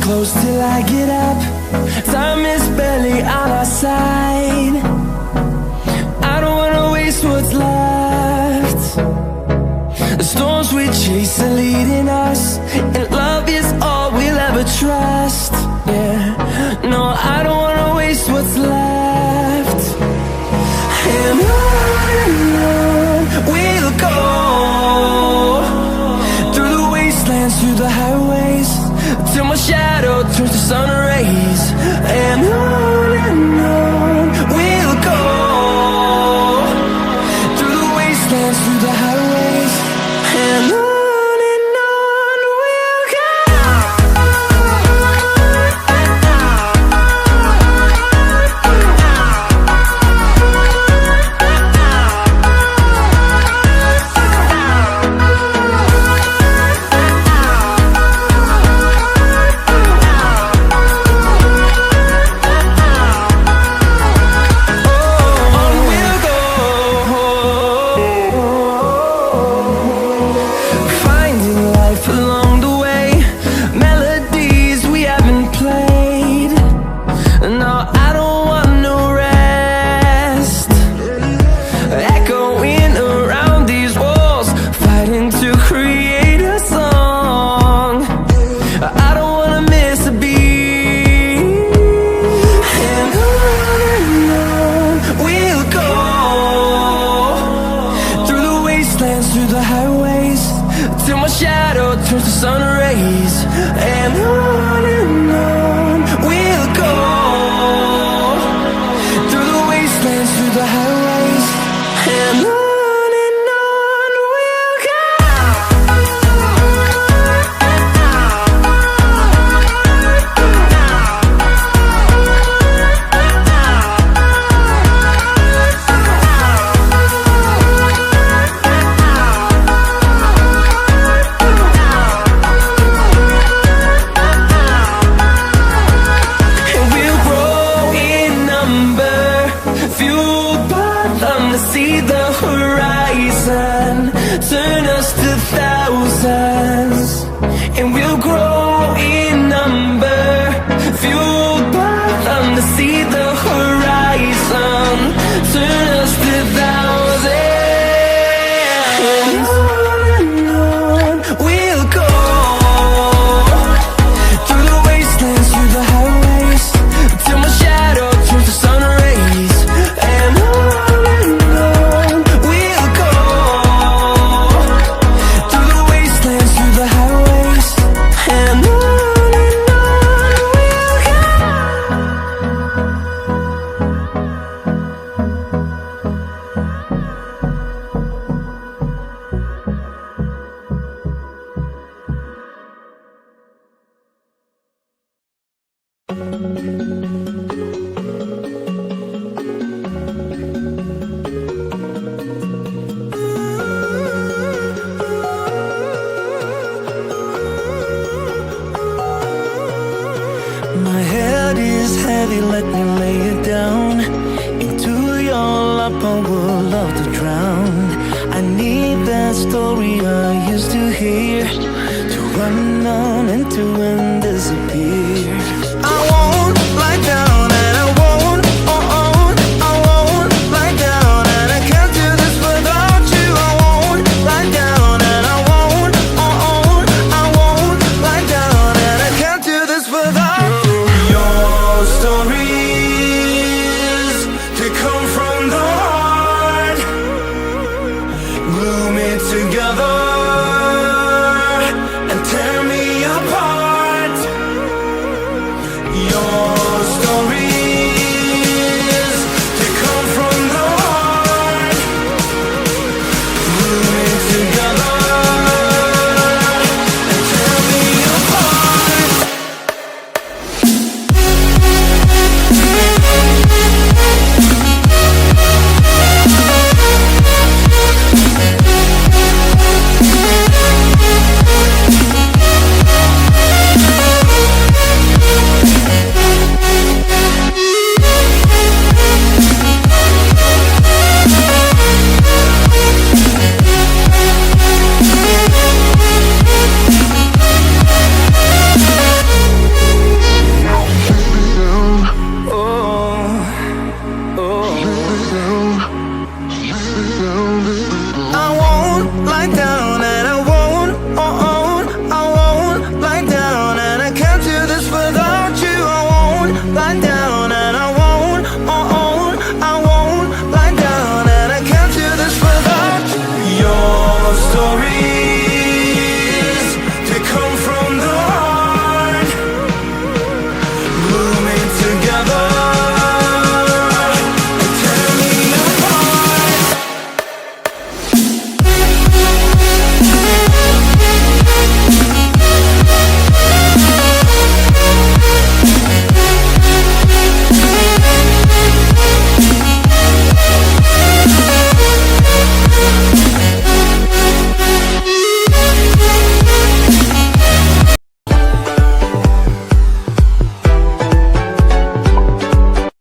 close till I get up. Time is barely on our side. I don't wanna waste what's left. The storms we chase are leading us, and love is all we'll ever trust. Yeah, no, I don't wanna waste what's left. And on we'll go, through the wastelands, through the highways, till my shadow turns to sun rays. And on we'll go, through the wastelands, through the highways, and on we'll go. Through the highways, till my shadow turns to sun rays. And on we'll go, through the wastelands, through the highways, and on we'll go. See the horizon, turn us to thousands, and we'll grow in number, fueled by them. To see the horizon, turn us to thousands, and on we'll go, through the wastelands, through the highways, till my shadow turns to sun rays. And my head is heavy, let me lay it down. Into your lap I would love to drown. I need that story I used to hear, to run on and to end